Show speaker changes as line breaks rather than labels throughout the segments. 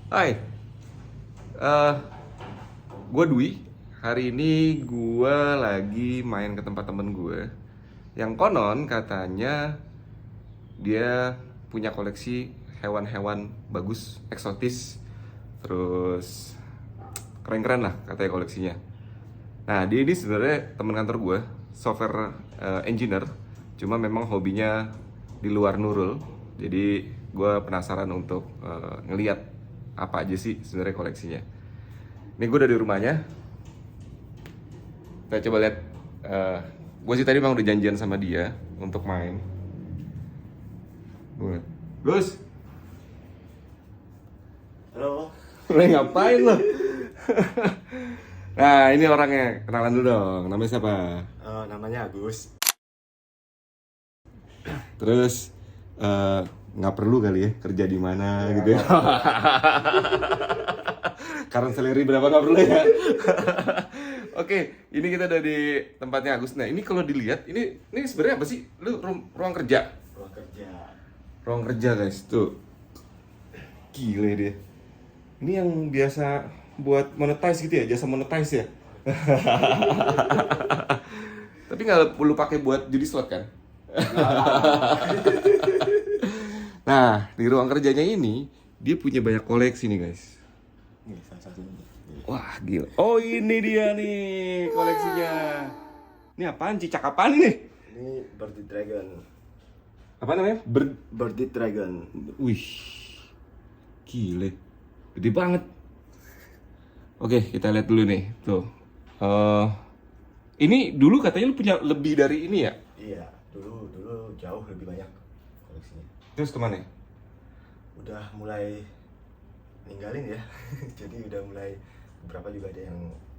Hai, eh gue Dwi. Hari ini gue lagi main ke tempat temen gue yang konon katanya dia punya koleksi hewan-hewan bagus, eksotis, terus keren-keren lah katanya koleksinya. Nah, dia ini sebenarnya teman kantor gue, software engineer, cuma memang hobinya di luar Nurul. Jadi gue penasaran untuk ngeliat apa aja sih sebenarnya koleksinya. Ini gue udah di rumahnya. Kita coba lihat. Gue sih tadi memang udah janjian sama dia untuk main. Gus,
Halo,
lo ngapain lo? Nah, ini orangnya. Kenalan dulu dong. Namanya siapa?
namanya Agus.
Terus nggak perlu kali ya kerja di mana gitu ya? Karena salary berapa nggak perlu ya? Oke, ini kita udah di tempatnya Agus. Nah, ini kalau dilihat, ini sebenarnya apa sih? Lu ruang kerja?
Ruang kerja.
Ruang kerja guys, tuh. Gile dia. Ini yang biasa buat monetize gitu ya, jasa monetize ya. Tapi nggak perlu pakai buat judi slot kan? Nah, di ruang kerjanya ini dia punya banyak koleksi nih guys.
Ini salah satunya.
Wah, gila. Oh, ini dia nih koleksinya. Ini apaan? Cicak apaan nih?
Ini Birdie Dragon.
Apa namanya?
Birdie Dragon.
Wih, gile. Gede banget. Oke, kita lihat dulu nih. Tuh. Ini dulu katanya lu punya lebih dari ini ya?
Iya, dulu jauh lebih banyak koleksinya.
Terus kemana?
Udah mulai ninggalin ya. Jadi udah mulai beberapa juga ada yang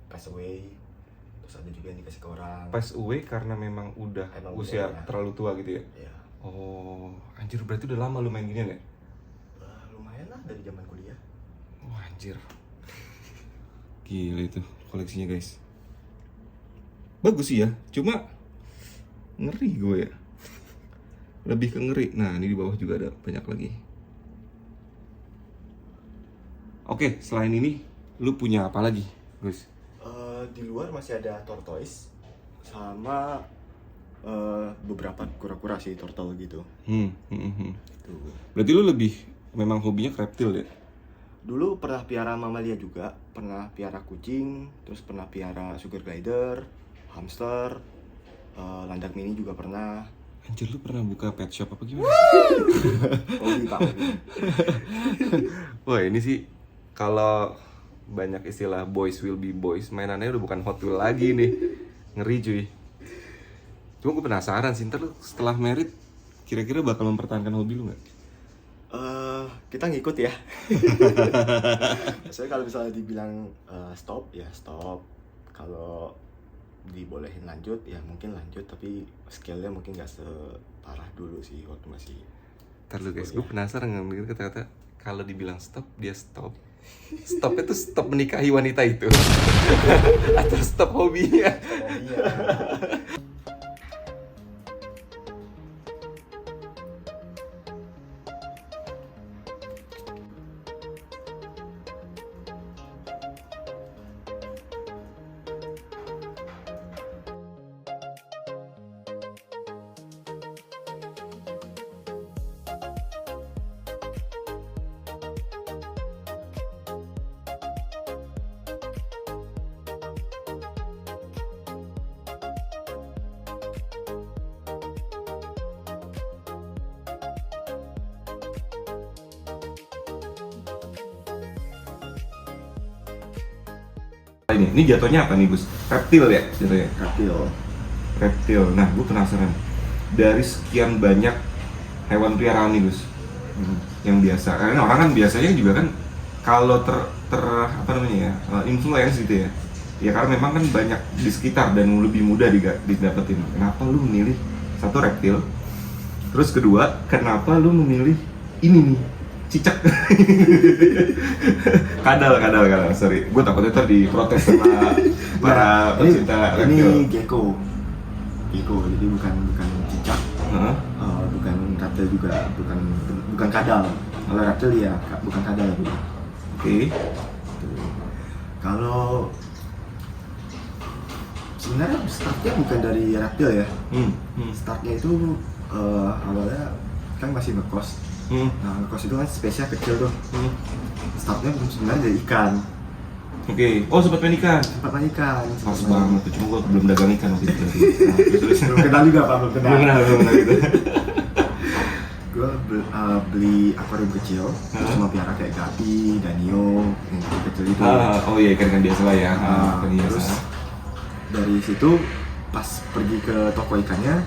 pass away. Terus ada juga yang dikasih ke orang.
Pass away karena memang udah
Emang
usia
udah, ya.
terlalu tua gitu ya?
Iya.
Oh, anjir berarti udah lama lu main ginian ya?
Lumayan lah dari zaman kuliah.
Wah, anjir. Gila itu koleksinya guys. Bagus sih ya, cuma ngeri gue ya. Lebih ke ngeri. Nah, ini di bawah juga ada banyak lagi. Oke, selain ini, lu punya apa lagi, Gus?
Di luar masih ada tortoise sama beberapa kura-kura sih turtle gitu. Tuh.
Berarti lu lebih memang hobinya ke reptil ya?
Dulu pernah piara mamalia juga, pernah piara kucing, terus pernah piara sugar glider, hamster, landak mini juga pernah.
Anjir, lu pernah buka pet shop apa gimana?
Hobi Pak.
Wah, ini sih kalau banyak istilah boys will be boys, mainannya udah bukan Hot Wheels lagi nih. Ngeri cuy. Cuma gue penasaran sih, ntar lu setelah merit kira-kira bakal mempertahankan hobi lu nggak?
Kita ngikut ya. Soalnya kalau misalnya dibilang stop ya stop. Kalau dibolehin lanjut ya mungkin lanjut, tapi skillnya mungkin nggak separah dulu sih waktu masih.
Ntar lu guys, gue penasaran ngambil kata-kata kalau dibilang stop, dia stop. Stopnya tuh stop menikahi wanita itu. Atau stop hobinya.
Oh iya.
Ini jatuhnya apa nih Gus? Reptil ya jatuhnya?
Reptil.
Reptil. Nah, gue penasaran. Dari sekian banyak hewan peliharaan nih Gus, yang biasa, karena orang kan biasanya juga kan kalau apa namanya ya, influence gitu ya. Ya karena memang kan banyak di sekitar dan lebih mudah didapetin. Kenapa lu memilih satu reptil? Terus kedua, kenapa lu memilih ini nih? Cicak. kadal, sorry. Gue takutnya ntar diprotes sama para pecinta
Ini
reptil.
gecko, jadi bukan cicak,
Heeh.
bukan reptil juga, bukan kadal. Kalau reptil ya bukan kadal gitu.
Oke.
Kalau sebenarnya startnya bukan dari reptil ya. Startnya itu awalnya kan masih ngekos. Nah ngekos itu kan spesial kecil tuh. Startnya sebenarnya dari ikan.
Oke. Oh sempat main ikan.
Tempat main ikan.
Pas banget tuh, cuma gua belum dagang ikan waktu itu. Terus
Belum kenal juga Pak, belum kenal.
belum kenal gitu.
Gue beli akuarium kecil, terus cuma piara kayak gapi, danio, yang kecil itu.
Oh iya ikan biasa lah ya. Ikan
Terus
biasa.
dari situ pas pergi ke toko ikannya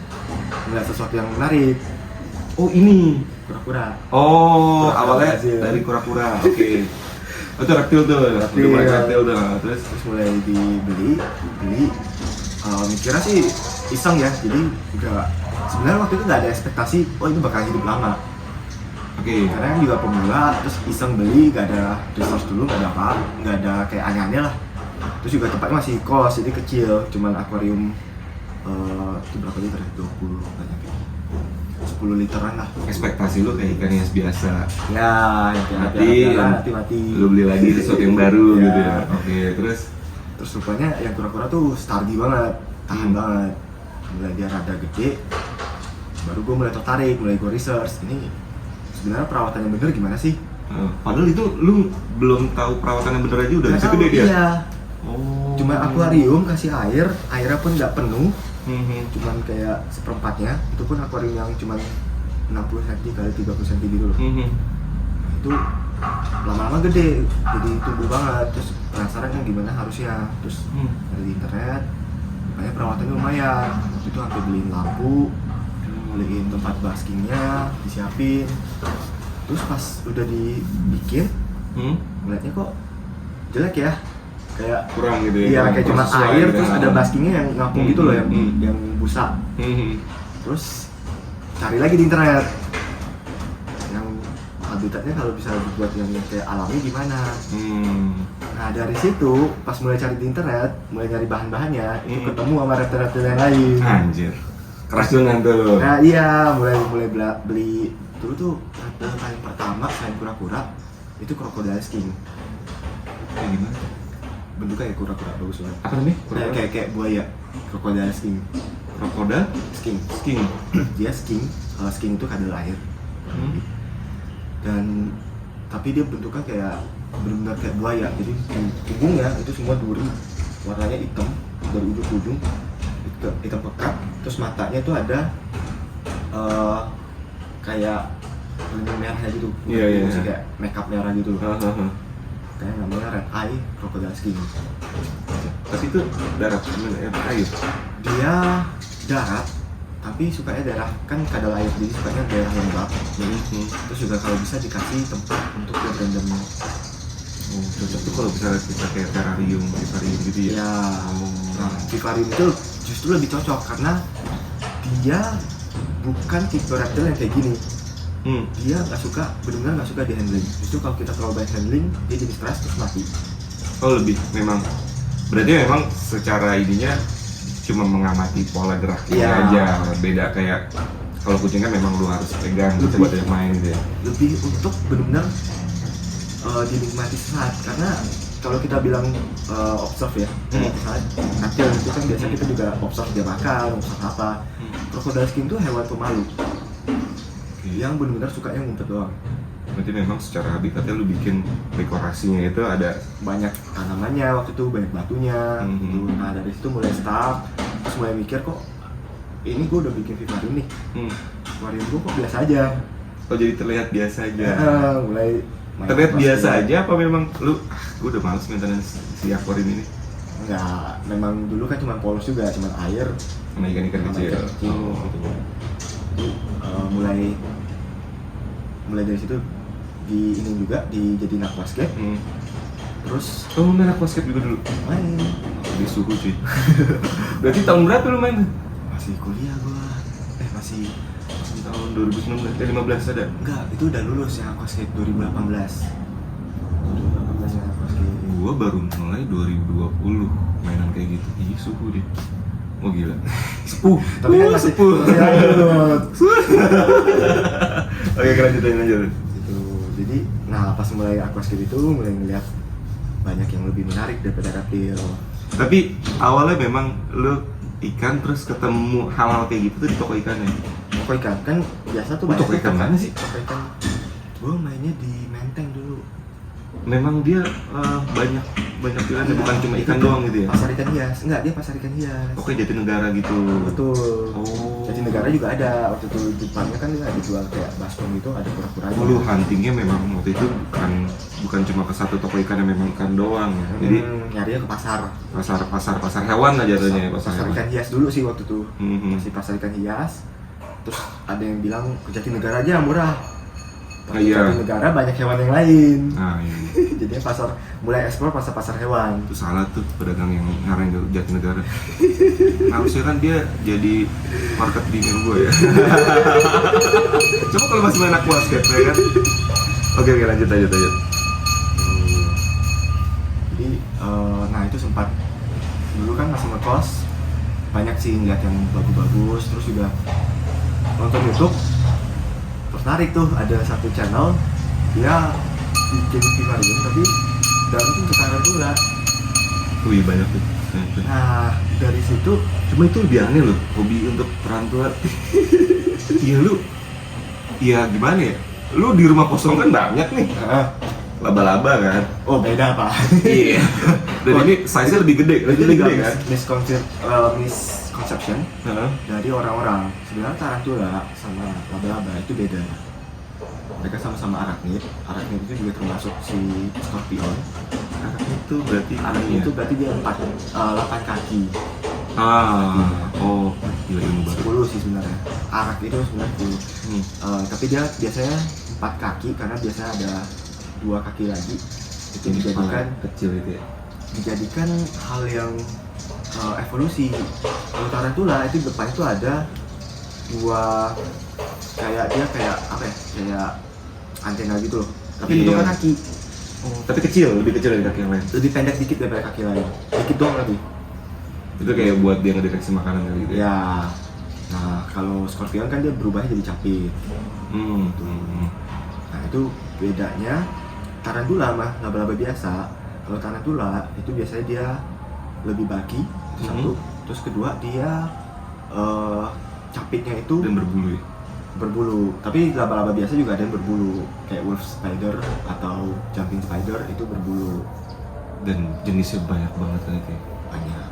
ngeliat sesuatu yang menarik,
Oh ini.
kura-kura.
Oh
Kura-kura
awalnya
Brazil.
dari kura-kura. Oke. Oh, itu reptil tuh.
Reptil.
Udah mulai reptil tuh. Terus
Terus mulai beli. Mikirnya sih iseng ya, jadi udah sebenarnya waktu itu nggak ada ekspektasi, oh ini bakal hidup lama.
oke.
Karena kan juga pemula, terus iseng beli, nggak ada research dulu, nggak ada apa, nggak ada kayak aneh-aneh lah. Terus juga tempatnya masih kos, jadi kecil, cuman akuarium itu berapa liter? 20 banyak ya. 10 literan lah.
Ekspektasi lu kayak ikan hias biasa.
Ya, mati.
Lu beli lagi sesuatu yang baru
Ya.
gitu ya. Oke, terus
Terus rupanya yang kura-kura tuh sturdy banget, tahan banget. Mulai dia rada gede, baru gue mulai tertarik, mulai gue research. Ini sebenarnya perawatan yang bener gimana sih?
padahal itu lu belum tahu perawatan yang bener aja udah
Nggak
bisa
tahu,
gede dia.
Iya.
Oh.
Cuman akuarium kasih airnya pun nggak penuh,
Mhm.
cuman kayak seperempatnya. Itu pun akuarium yang cuman 60 cm kali 30 cm gitu loh.
Mhm.
Itu lama-lama gede, jadi tumbuh banget. Terus penasaran kan gimana harusnya. Terus dari internet, makanya perawatannya lumayan. Waktu itu hampir beliin lampu, beliin tempat baskingnya, disiapin. Terus pas udah dibikin, ngeliatnya kok jelek ya, kayak
Kurang gitu ya.
iya
kurang
kayak cuma
sesuai
air
gitu.
terus ada baskingnya yang ngapung gitu loh, yang busa.
Mhm.
Terus cari lagi di internet yang habitatnya kalau bisa dibuat yang kayak alami gimana. Nah dari situ pas mulai cari di internet, mulai nyari bahan-bahannya, itu ketemu sama reptil-reptil yang lain.
Anjir. Keracunan tuh.
Nah iya, mulai beli dulu tuh reptil paling pertama selain kura-kura itu crocodile skink.
Kayak gimana?
Bentuknya kayak kura-kura, bagus banget.
Apa namanya?
Kayak buaya, crocodile skink.
Krokodil
Skink.
sking.
Dia skink, kalau skink itu kadal air. Dan tapi dia bentuknya kayak benar-benar kayak buaya. Jadi punggungnya itu semua duri, warnanya hitam dari ujung ke ujung, hitam pekat. Terus matanya itu ada kayak pelindung merahnya gitu.
Iya, iya.
Masih kayak makeup merah gitu.
Hahaha.
Kayak namanya red eye crocodile skink.
Tapi itu darat air.
Dia darat, tapi sukanya daerah kan kadal air, jadi sukanya daerah lembab. Terus juga kalau bisa dikasih tempat untuk dia berendam.
Oh, cocok tuh kalau bisa kita kayak terrarium gitu ya.
Ya, nah, vivarium itu justru lebih cocok karena dia bukan tipe reptil yang kayak gini. Dia nggak suka, benar-benar nggak suka di handling. Justru kalau kita terlalu banyak handling, dia jadi stres terus mati.
Oh lebih memang. Berarti memang secara ininya cuma mengamati pola geraknya
Iya.
aja. Beda kayak kalau kucing kan memang lu harus pegang gitu buat dia main gitu ya.
Lebih untuk benar-benar dinikmati saat, karena kalau kita bilang observe ya, misalnya reptil itu kan biasa kita juga observe dia makan, observe apa. Crocodile skink itu hewan pemalu yang benar-benar sukanya ngumpet doang.
Berarti memang secara habitatnya lu bikin dekorasinya itu ada
Banyak tanamannya waktu itu, banyak batunya gitu. Nah dari situ mulai start, terus mulai mikir kok ini gue udah bikin vivarium nih, aquarium gue kok biasa aja.
oh jadi terlihat biasa aja.
Mulai main
Terlihat
pas
biasa
mulai-
aja apa memang lu gue udah males maintenance si aquarium ini
Enggak, memang dulu kan cuma polos juga, cuma air
sama ikan-ikan
sama
kecil.
ikan kecil
Oh.
gitu. Jadi mulai dari situ di ini juga dijadiin aquascape. Terus
Oh, main aquascape juga dulu.
main,
Di suhu cuy. Berarti tahun berapa lu main?
masih kuliah gua, masih
Tahun 2019, 15 ada.
enggak, itu udah lulus yang aquascape 2018 yang aquascape.
Gua baru mulai 2020 mainan kayak gitu. Ih, suhu deh. Oh gila. Sepuh.
Tapi kan masih
sepuh.
lanjut
Oke, lanjutin.
gitu. Jadi Nah pas mulai aquascape itu mulai ngeliat banyak yang lebih menarik daripada reptil.
Tapi awalnya memang lu ikan terus ketemu hal-hal kayak gitu tuh di toko ikannya.
Toko ikan kan biasa tuh
Toko ikan mana sih?
Toko ikan gue mainnya di Menteng dulu.
Memang dia banyak pilihannya, bukan cuma ikan
Itu
doang gitu ya?
Pasar ikan hias, enggak dia pasar ikan hias.
Oke, Jatinegara gitu.
Betul.
Oh.
Jatinegara juga ada waktu itu di depannya kan dia ada jual kayak baskom itu ada kura-kuranya.
Dulu huntingnya memang waktu itu bukan cuma ke satu toko ikan yang memang ikan doang ya. Jadi
nyarinya ke
pasar hewan lah jatuhnya ya,
pasar
hewan.
ikan hias dulu sih waktu itu.
Mhm.
Masih pasar ikan hias. Terus ada yang bilang ke Jatinegara aja murah. Tapi
Iya.
Jatinegara banyak hewan yang lain.
Nah, iya.
Jadinya mulai eksplor pasar hewan.
Itu salah tuh pedagang yang ngarang Jatinegara. Harusnya kan dia jadi marketing gue ya. Coba kalau masih main aquascape ya kan. Oke, lanjut.
Jadi nah itu sempat dulu kan masih ngekos, banyak sih ngeliat yang bagus-bagus, terus juga nonton YouTube, tertarik tuh ada satu channel dia bikin vivarium tapi dalamnya ke tarantula.
Wih, banyak tuh.
Nah dari situ
Cuma itu lebih aneh loh, hobi untuk tarantula. Iya lu, ya gimana ya? Lu di rumah kosong kan banyak nih, laba-laba kan?
oh beda pak.
Iya. Dan ini size-nya lebih gede kan?
Misconception
Heeh.
dari orang-orang. Sebenarnya tarantula sama laba-laba itu beda. Mereka sama-sama arachnid. Arachnid itu juga termasuk si scorpion.
Arachnid itu berarti
Arachnid itu berarti dia 8 kaki.
Oh, gila ilmu baru.
10 sih sebenarnya. Arak itu sebenarnya 10. Tapi dia biasanya 4 kaki karena biasanya ada 2 kaki lagi. Itu dijadikan
kecil itu ya.
Dijadikan hal yang evolusi. Kalau tarantula itu depan itu ada 2 kayak apa ya? Kayak antena gitu loh. Tapi
Iya.
bentuknya kaki.
Oh, tapi lebih kecil dari kaki yang lain.
Lebih pendek dikit daripada kaki lain. Dikit doang lebih.
Itu kayak buat dia ngedeteksi makanan kali gitu.
Ya. Nah, kalau scorpion kan dia berubahnya jadi capit. Nah, itu bedanya tarantula mah laba-laba biasa. Kalau tarantula itu biasanya dia lebih bagi, itu satu. Terus kedua dia capitnya itu
Dan berbulu ya.
berbulu. Tapi laba-laba biasa juga ada yang berbulu, kayak wolf spider atau jumping spider itu berbulu.
Dan jenisnya banyak banget kan itu ya.
Banyak.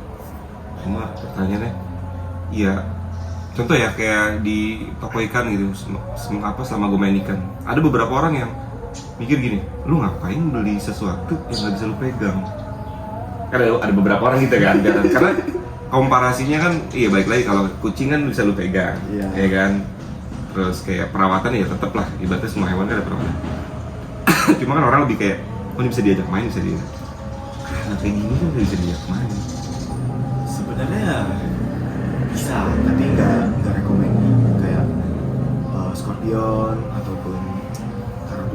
Cuma pertanyaannya, ya contoh ya kayak di toko ikan gitu, selama gue main ikan, ada beberapa orang yang mikir gini, lu ngapain beli sesuatu yang nggak bisa lu pegang? Ada beberapa orang gitu kan, karena komparasinya kan, iya baik lagi kalau kucing kan bisa lu pegang,
Iya.
ya kan. Terus kayak perawatan ya tetep lah, ibaratnya semua hewan kan ada perawatan. Cuma kan orang lebih kayak, oh ini bisa diajak main, bisa dia. Nah kayak gini kan nggak bisa diajak main.
Sebenarnya bisa, tapi nggak rekomend kayak scorpion ataupun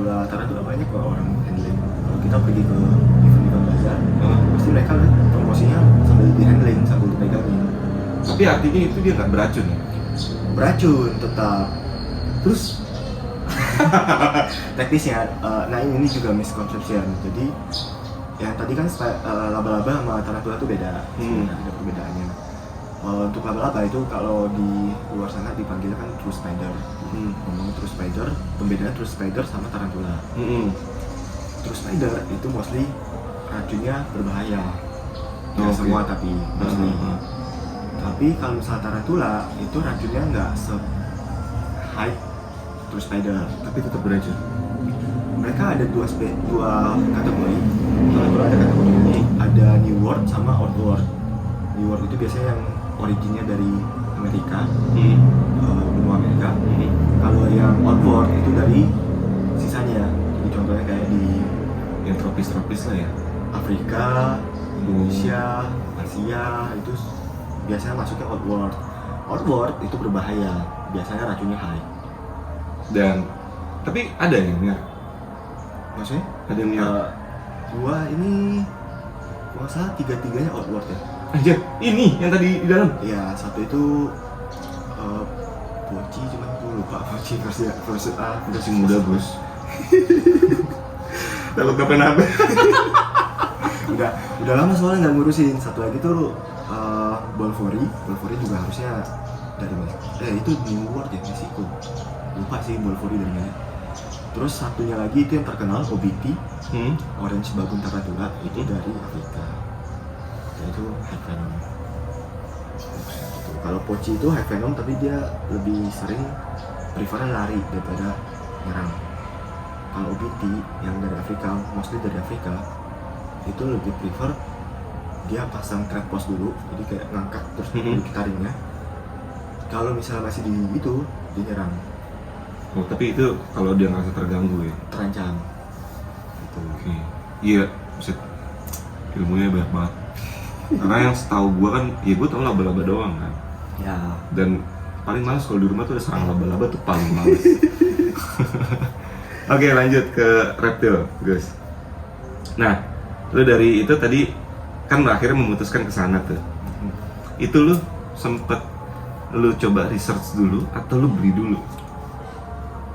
tarantula banyak kok orang handling. Kalau kita pergi ke event bazar, pasti mereka promosinya sambil di handling, sambil dipegangin.
Tapi artinya itu dia nggak beracun.
Beracun tetap. Terus teknisnya, nah ini juga misconception. Jadi yang tadi kan laba-laba sama tarantula itu beda, sebenarnya ada perbedaannya. Untuk laba-laba itu kalau di luar sana dipanggilnya kan true spider. Ngomong true spider, pembedaan true spider sama tarantula. True spider itu mostly racunnya berbahaya. Tidak semua tapi mostly. Tapi kalau misalnya tarantula itu racunnya nggak se-high true spider.
Tapi tetap beracun.
Mereka ada dua kategori. Tarantula ada kategori ini, ada New World sama Old World. New World itu biasanya yang originnya dari Amerika, benua Amerika. Kalau yang Old World itu dari sisanya. Jadi contohnya kayak di
Yang tropis lah ya.
Afrika, Indonesia, Asia itu biasanya masuknya Old World. Old World itu berbahaya, biasanya racunnya high.
Dan tapi ada yang ya.
Maksudnya?
Ada yang ya.
Gua ini gua salah 3-3-nya Old World ya.
Aja, ini yang tadi di dalam.
Iya, satu itu Poci, cuman gue lupa Poci versi A.
Masih muda bos. Takut kenapa?
udah lama soalnya nggak ngurusin. Satu lagi tuh Bolfori juga harusnya dari itu New World ya, Meksiko. Lupa sih Bolfori dari mana. Terus satunya lagi itu yang terkenal OBT, Orange Bagun Tarantula, itu dari Afrika. Dan itu High Venom. Kalau Pochi itu High Venom tapi dia lebih sering prefernya lari daripada nyerang. Kalau OBT yang dari Afrika, mostly dari Afrika, itu lebih prefer dia pasang trap pose dulu, jadi kayak ngangkat terus duduk taringnya. Kalau misalnya masih di itu, dia nyerang.
Oh, tapi itu kalau dia ngerasa terganggu ya?
Terancam. Gitu.
Oke. Iya, buset. Ilmunya banyak banget. Karena yang setahu gua kan, ya gua tau laba-laba doang kan.
Ya.
Dan paling males kalau di rumah tuh ada serang laba-laba tuh paling males. Oke, lanjut ke reptil, guys. Nah, lu dari itu tadi kan akhirnya memutuskan ke sana tuh. Itu lu sempet lu coba research dulu atau lu beli dulu?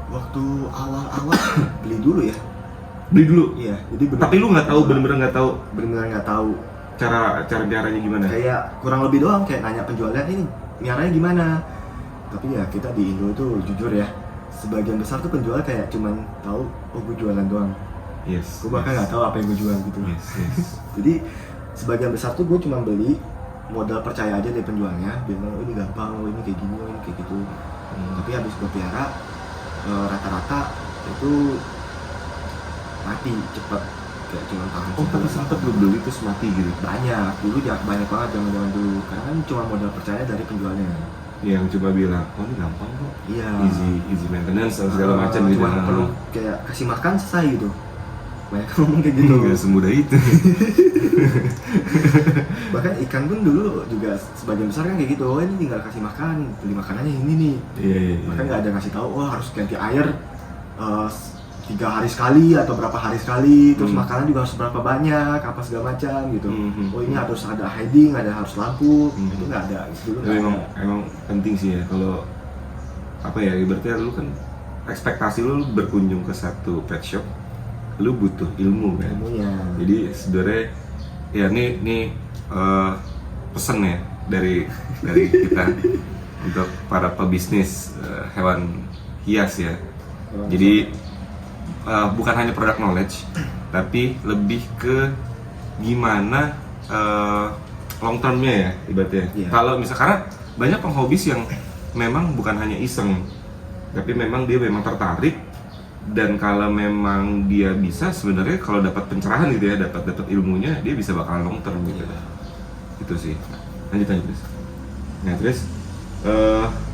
Waktu awal-awal beli dulu ya.
Beli dulu.
Iya, jadi
Tapi lu nggak tahu, bener-bener nggak tahu
nggak tahu
caranya gimana?
kayak kurang lebih doang, kayak nanya penjualnya ini miaranya gimana. Tapi ya kita di Indo tuh jujur ya, sebagian besar tuh penjual kayak cuman tahu oh gue jualan doang.
Yes.
Gue bahkan nggak tahu apa yang gue jual gitu.
Yes.
Jadi sebagian besar tuh gue cuma beli modal percaya aja dari penjualnya, bilang oh ini gampang, oh ini kayak gini, oh ini kayak gitu. Tapi habis gue piara rata-rata itu mati cepet, kayak cuma tahan.
Oh, tapi sempet lu beli terus mati gitu?
Banyak, dulu banyak banget zaman dulu, karena kan cuma modal percaya dari penjualnya.
Yang coba bilang, oh ini gampang kok,
Iya.
easy maintenance dan segala macam gitu.
Cuma perlu kayak kasih makan selesai gitu. Banyak ngomong kayak gitu.
Nggak semudah itu.
Bahkan ikan pun dulu juga sebagian besar kan kayak gitu. Oh ini tinggal kasih makan, beli makanannya ini nih.
Iya.
Bahkan nggak ada ngasih tahu, oh harus ganti air 3 hari sekali atau berapa hari sekali, terus makanan juga harus berapa banyak, apa segala macam gitu. Oh ini harus ada hiding, harus lampu, itu nggak ada. Dulu nggak ada.
Emang penting sih ya kalau apa ya, ibaratnya lu kan ekspektasi lu berkunjung ke satu pet shop, lu butuh ilmu kan.
Ilmunya.
Jadi sebenarnya ya ini pesan ya dari kita untuk para pebisnis hewan hias ya. Jadi bukan hanya product knowledge, tapi lebih ke gimana long termnya ya ibaratnya.
Yeah.
Kalau misalnya karena banyak penghobis yang memang bukan hanya iseng, tapi memang dia memang tertarik, dan kalau memang dia bisa sebenarnya kalau dapat pencerahan gitu ya, dapat ilmunya, dia bisa bakalan long term gitu. Itu sih. Lanjut terus. Nah terus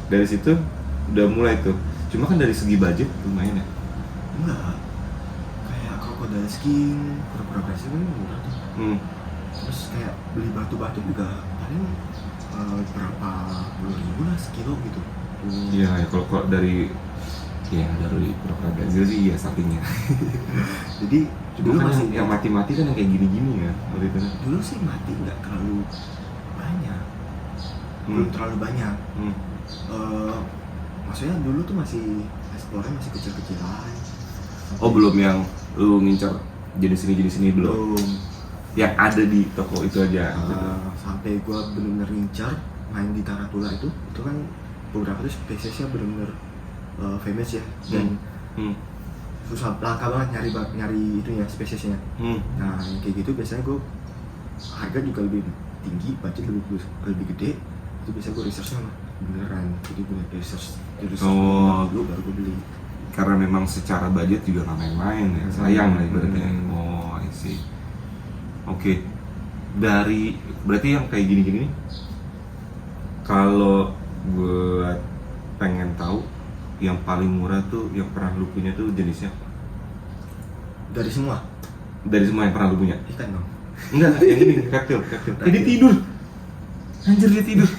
dari situ udah mulai tuh. Cuma kan dari segi budget lumayan ya.
Enggak. Kayak crocodile skin, pura-pura basic kan murah tuh. Terus kayak beli batu-batu juga paling berapa puluh ribu lah sekilo gitu.
Iya, ya, kalau dari pura-pura Brazil sih ya startingnya.
Jadi
Dulu kan
masih
yang mati-mati kan yang kayak gini-gini ya waktu itu.
Dulu sih mati nggak terlalu banyak, belum terlalu banyak. Maksudnya dulu tuh masih explore masih kecil-kecilan.
Oh belum yang lu ngincar jenis ini belum. Yang ada di toko itu aja.
Sampai gua bener-bener ngincar main di Tarantula itu kan beberapa tuh spesiesnya bener-bener famous ya, dan susah, langka banget nyari itu ya spesiesnya. Nah yang kayak gitu biasanya gua harga juga lebih tinggi, budget lebih gede, itu biasanya gua researchnya beneran, jadi gua research dulu baru gua beli.
Karena memang secara budget juga nggak main-main ya, sayang lah ibaratnya. Oh, I see. Oke. Dari berarti yang kayak gini-gini nih, kalau gue pengen tahu yang paling murah tuh yang pernah lu punya tuh jenisnya?
Dari semua
yang pernah lu punya?
ikan dong.
Enggak, yang ini reptil. Dia tidur. Anjir, dia tidur.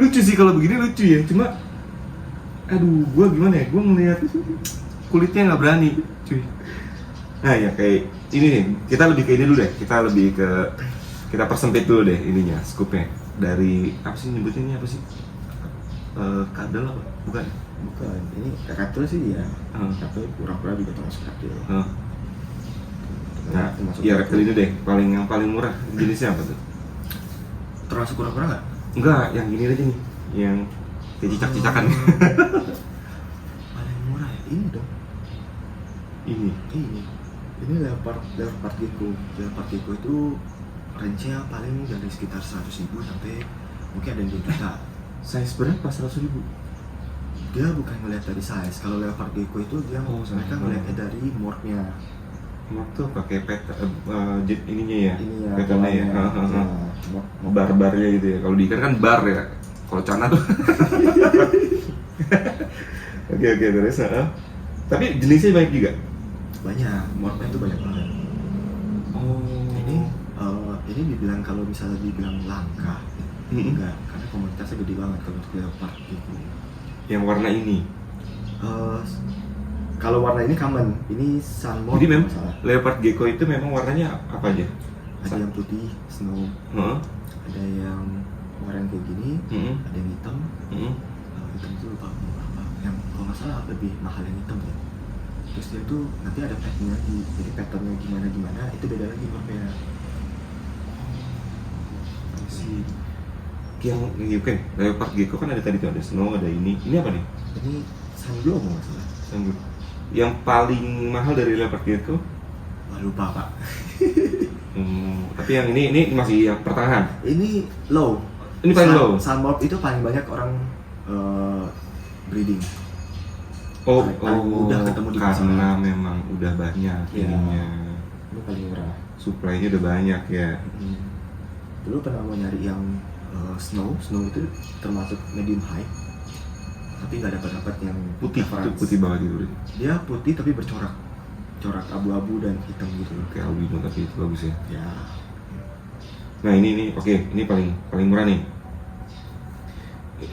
Lucu sih kalau begini, lucu ya. Cuma aduh, gue gimana ya, gue ngeliat kulitnya nggak berani, cuy. Nah ya kayak ini nih, kita lebih ke ini dulu deh, kita persempit dulu deh ininya, scoopnya. Dari apa sih nyebutnya ini apa sih? Kadal apa? Bukan?
Bukan, ini reptil sih ya.
Hmm.
Tapi kura-kura juga termasuk reptil.
Nah,
Termasuk
ya reptil ini deh, yang paling murah jenisnya apa tuh?
termasuk kura-kura nggak?
Enggak, yang gini aja nih, yang kayak cicak-cicakan.
Paling murah ya ini dong. Ini leopard gecko. Leopard gecko itu range-nya paling dari sekitar 100.000 sampai mungkin ada yang 2 juta.
Size berapa? 100.000?
Dia bukan ngeliat dari size. Kalau leopard gecko itu dia mereka ngeliatnya dari morphnya.
Morph tuh pakai peta ininya ya,
Ini ya,
petanya ya.
polanya.
Bar-barnya gitu ya. Kalau di ikan kan bar ya. Kalau cana tuh. Oke terus. Tapi jenisnya banyak juga.
Banyak, morphnya itu banyak banget. Ini dibilang kalau misalnya dibilang langka, enggak, karena komunitasnya gede banget kalau untuk leopard gitu.
Yang warna ini.
Kalau warna ini common, ini sunmorph.
Jadi memang
masalah.
leopard gecko itu memang warnanya apa aja?
Ada yang putih, snow,
Heeh.
ada yang oranye kayak gini,
Heeh.
ada yang hitam.
Heeh.
Hitam itu lupa apa. Yang kalau nggak salah lebih mahal yang hitam ya. Terus dia tuh nanti ada patternnya lagi, jadi patternnya gimana itu beda lagi morphnya.
Si yang oke, leopard gecko kan ada tadi tuh, ada snow, ada ini. Ini apa nih?
Ini sanglo kalau nggak salah.
Sanggup. Yang paling mahal dari leopard gecko?
Wah, lupa pak.
Tapi yang ini masih yang pertengahan.
Ini low.
Ini paling low.
Sunmorph itu paling banyak orang breeding. Paling mudah ketemu di
karena
pasaran.
memang udah banyak
Iya.
ininya.
Ini paling murah.
Supply-nya udah banyak ya.
Dulu pernah mau nyari yang snow itu termasuk medium high, tapi nggak dapat yang
Putih,
reference.
putih banget gitu.
Dia putih tapi bercorak, corak abu-abu dan hitam gitu.
Kayak albino tapi itu bagus ya.
Ya,
Nah ini oke, ini paling murah nih.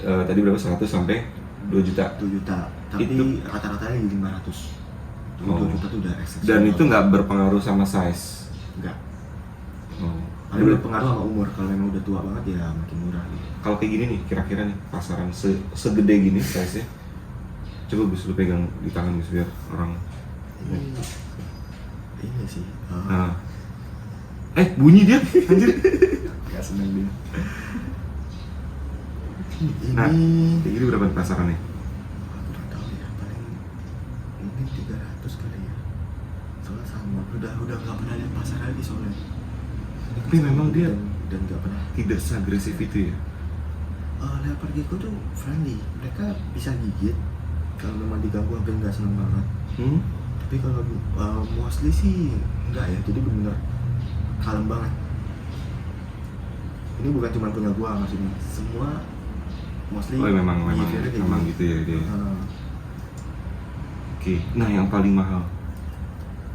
Tadi berapa? 100 sampai 2 juta.
2 juta, tapi
Itu-
rata-ratanya di 500. Jadi
Oh.
2 juta tuh udah eksepsional.
Dan itu nggak berpengaruh sama size.
Enggak.
Oh.
Paling berpengaruh sama umur. Kalau memang udah tua banget ya makin murah gitu.
Kalau kayak gini nih, kira-kira nih pasaran segede gini size-nya. Coba Gus lu pegang di tangan Gus biar orang.
Ini sih.
Nah. Bunyi dia, anjir.
Gak seneng dia.
Nah,
Ini
kayak gini berapa nih pasarannya?
aku udah tahu ya, paling mungkin 300 kali ya. Soalnya sama udah nggak pernah lihat pasar lagi soalnya.
Tapi memang dia
dan nggak pernah.
tidak seagresif itu ya.
Leopard gecko tuh friendly, mereka bisa gigit kalau memang diganggu hampir nggak seneng banget. Tapi kalau mostly sih enggak ya, jadi bener kalem banget. Ini bukan cuma punya gua, maksudnya semua mostly
Memang
behaviornya kayak
memang
gitu.
gitu ya dia.
Uh,
Oke. Nah, yang paling mahal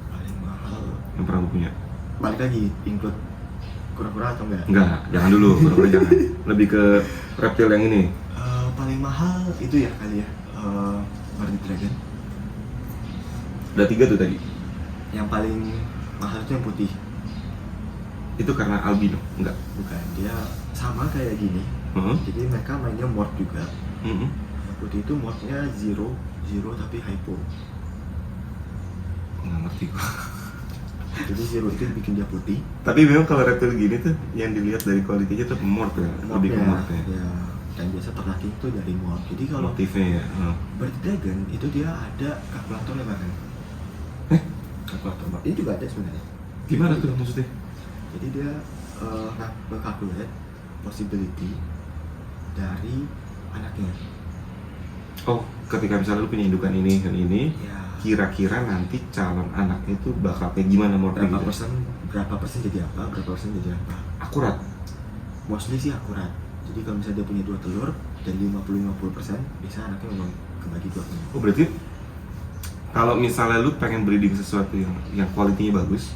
paling mahal
yang pernah lu punya?
balik lagi include kura-kura atau enggak?
Enggak, jangan dulu, pura-pura jangan. Lebih ke reptil yang ini.
Paling mahal itu ya kali ya, Bardi Dragon.
Udah 3 tuh tadi.
Yang paling mahal itu yang putih.
Itu karena albino? Enggak.
Bukan, dia sama kayak gini. Jadi mereka mainnya morph juga. Yang putih itu morphnya zero tapi hypo.
Nggak ngerti gua.
Jadi zero itu bikin dia putih.
Tapi memang kalau reptil gini tuh yang dilihat dari kualitinya tuh morph ya, lebih ke morph ya.
Ya. Dan biasa terlatih itu dari morph. Jadi kalau
Motifnya ya.
Bardi Dragon itu dia ada kalkulatornya bahkan. Kalkulator morph. Ini juga ada sebenarnya.
Gimana tuh maksudnya?
Jadi dia nge-calculate possibility dari anaknya.
Oh, ketika misalnya lu punya indukan ini dan ini,
Ya.
kira-kira nanti calon anaknya itu bakal kayak gimana morphnya
Berapa
gitu?
persen jadi apa? Berapa persen jadi apa?
Akurat.
Mostly sih akurat. Jadi kalau misalnya dia punya 2 telur dan 50-50%, bisa anaknya memang kebagi 2 telur.
Oh, berarti kalau misalnya lu pengen breeding sesuatu yang kualitinya bagus,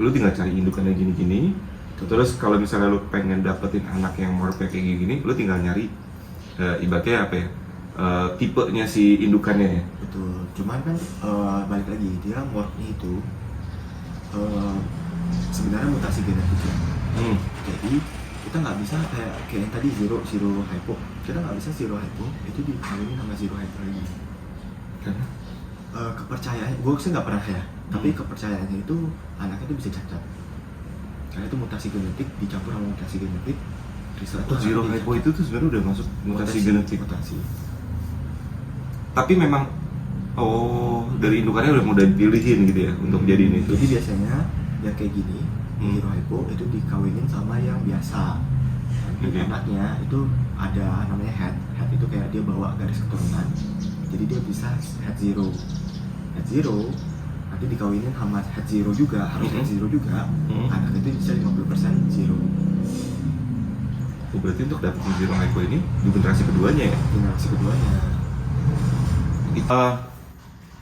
lu tinggal cari indukannya gini-gini. Terus kalau misalnya lu pengen dapetin anak yang morphnya kayak gini, lu tinggal nyari ibaratnya apa ya? Tipenya si indukannya ya.
Betul. Cuman kan balik lagi dia morphnya itu sebenarnya mutasi genetik ya. Jadi kita nggak bisa kayak yang tadi zero hypo, kita nggak bisa zero hypo itu dikawinin sama zero hyper lagi.
Karena
Kepercayaan, gue sih nggak pernah ya, tapi kepercayaannya itu anaknya itu bisa cacat karena itu mutasi genetik dicampur sama mutasi genetik.
zero hypo itu tuh sebenarnya udah masuk mutasi genetik.
Mutasi.
Tapi memang dari indukannya udah mau dipilihin gitu ya untuk jadi ini.
Jadi biasanya yang kayak gini zero hypo itu dikawinin sama yang biasa.
Oke.
Anaknya itu ada namanya head itu kayak dia bawa garis keturunan, jadi dia bisa head zero nanti dikawinin sama head zero juga, harus head zero juga. Anak itu bisa 50% zero.
Berarti untuk dapetin zero hypo ini di generasi keduanya ya?
Generasi keduanya.
Kita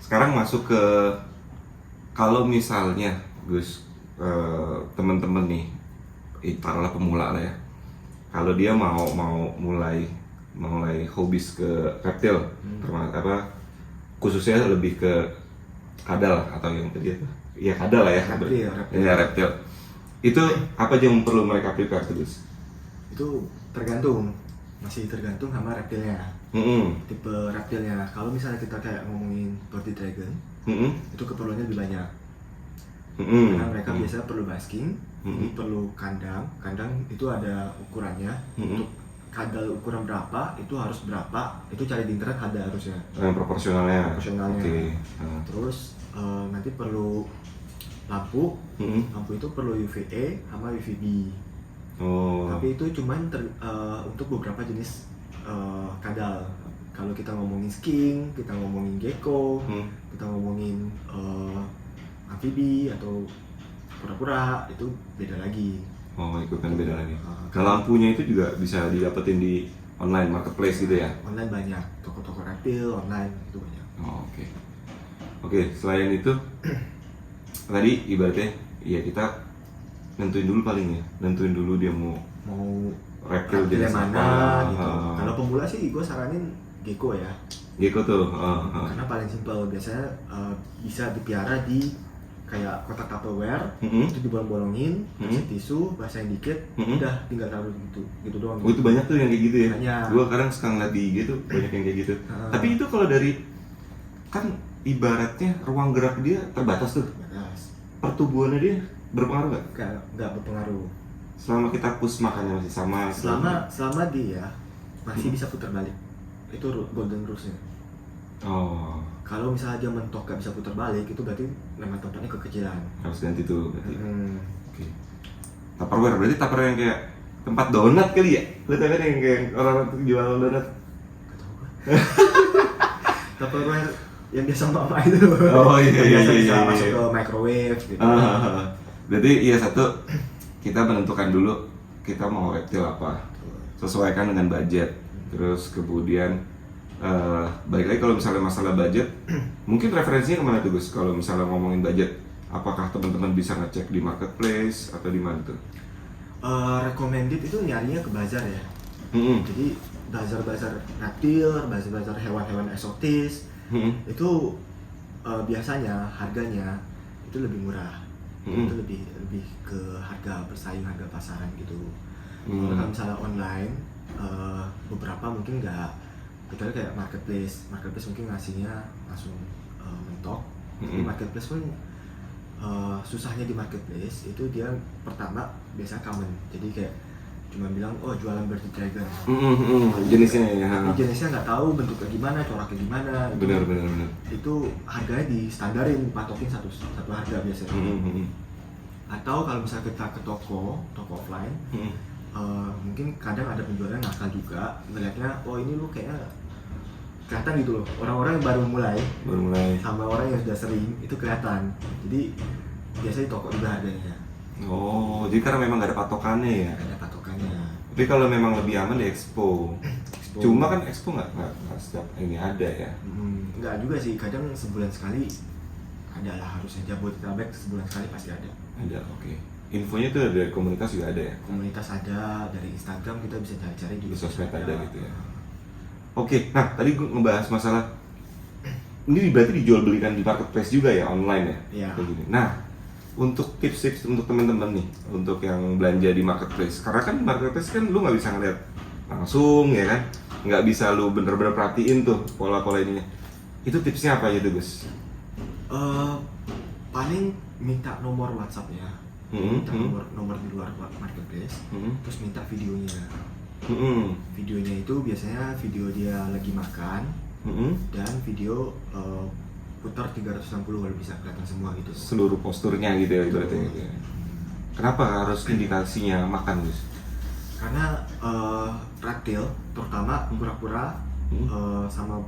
sekarang masuk ke kalau misalnya Gus, temen-temen nih, taruhlah pemula lah ya, kalau dia mau mulai hobis ke reptil, termasuk apa khususnya lebih ke kadal atau yang tadi apa? Ya kadal lah ya,
Reptil.
Ya reptil. Itu apa aja yang perlu mereka prepare tuh Gus?
Itu masih tergantung sama reptilnya, tipe reptilnya. Kalau misalnya kita kayak ngomongin Bloody Dragon, itu keperluannya lebih banyak. Karena mereka biasanya perlu basking, ini perlu kandang itu ada ukurannya. Untuk kadal ukuran berapa, itu harus berapa, itu cari di internet ada harusnya.
Proporsionalnya.
Okay. Terus nanti perlu lampu itu perlu UVA sama UVB. Tapi itu cuman untuk beberapa jenis kadal. Kalau kita ngomongin sking, kita ngomongin gecko, kita ngomongin amfibi atau kura-kura, itu beda lagi.
Itu kan beda lagi. Nah, lampunya itu juga bisa didapetin di online marketplace gitu ya?
Online banyak, toko-toko reptil online itu banyak.
Oke, selain itu tadi ibaratnya ya kita nentuin dulu dia mau reptil jenis
mana gitu. Kalau pemula sih gue saranin gecko ya.
Gecko tuh.
Karena paling simpel, biasanya bisa dipiara di kayak kotak Tupperware, itu dibolong-bolongin, kasih tisu, basahin dikit, udah tinggal taruh gitu doang.
Itu banyak tuh yang kayak gitu ya.
Banyak.
Gua kadang suka ngeliat di IG tuh banyak yang kayak gitu. Tapi itu kalau dari kan ibaratnya ruang gerak dia terbatas tuh. Pertumbuhannya dia berpengaruh nggak?
Nggak berpengaruh.
Selama kita push makannya masih sama.
Selama dia masih bisa putar balik, itu golden rules-nya. Kalau misalnya dia mentok gak bisa putar balik, itu berarti memang tempatnya kekecilan.
Harus ganti tuh berarti. Oke. Tupperware berarti Tupperware yang kayak tempat donat kali ya? Lu tau kan yang kayak orang jual donat?
Gak tau gue. Tupperware yang biasa mama itu.
Iya.
Bisa masuk ke microwave gitu.
Berarti iya satu, kita menentukan dulu kita mau reptil apa, sesuaikan dengan budget. Terus kemudian balik lagi kalau misalnya masalah budget, mungkin referensinya kemana tuh Gus? Kalau misalnya ngomongin budget, apakah teman-teman bisa ngecek di marketplace atau di mana tuh?
Recommended itu nyarinya ke bazar ya. Jadi bazar-bazar reptil, bazar-bazar hewan-hewan eksotis, itu biasanya harganya itu lebih murah. Itu lebih ke harga bersaing, harga pasaran gitu. Kalau misalnya online, beberapa mungkin nggak, kecuali kayak marketplace mungkin ngasihnya langsung mentok. Tapi marketplace pun susahnya di marketplace itu dia pertama biasanya common, jadi kayak cuma bilang jualan Bloody Dragon.
Jenisnya ya.
Tapi jenisnya nggak tahu bentuknya gimana, coraknya gimana.
Benar.
Itu harganya distandarin, patokin satu harga biasanya. Atau kalau misalnya kita ke toko offline, mungkin kadang ada penjualnya nakal juga, melihatnya ini lu kayaknya kelihatan gitu loh, orang-orang yang baru mulai sama orang yang sudah sering itu kelihatan, jadi biasanya di toko juga harganya.
Jadi karena memang gak ada patokannya ya?
Gak ada patokannya.
Tapi kalau memang lebih aman di Expo. Cuma kan Expo nggak setiap ini ada ya?
Nggak juga sih, kadang sebulan sekali ada lah, harusnya Jabodetabek sebulan sekali pasti ada.
Ada, oke. Infonya tuh dari komunitas juga ada ya?
Komunitas ada, dari Instagram kita bisa cari-cari juga.
Di sosmed ada gitu ya? Oke, nah tadi gue ngebahas masalah ini berarti dijual belikan di marketplace juga ya, online ya?
Iya.
Kayak gini. Nah, untuk tips-tips untuk teman-teman nih, untuk yang belanja di marketplace. Karena kan marketplace kan lu nggak bisa ngeliat langsung ya kan, nggak bisa lu bener-bener perhatiin tuh pola-pola ininya. Itu tipsnya apa aja tuh Gus?
Paling minta nomor WhatsApp-nya, minta nomor di luar marketplace, terus minta videonya. Videonya itu biasanya video dia lagi makan, dan video putar 360 kalau bisa kelihatan semua gitu.
Seluruh posturnya gitu ya ibaratnya gitu ya. Kenapa harus indikasinya makan Gus?
Karena reptil, terutama kura-kura sama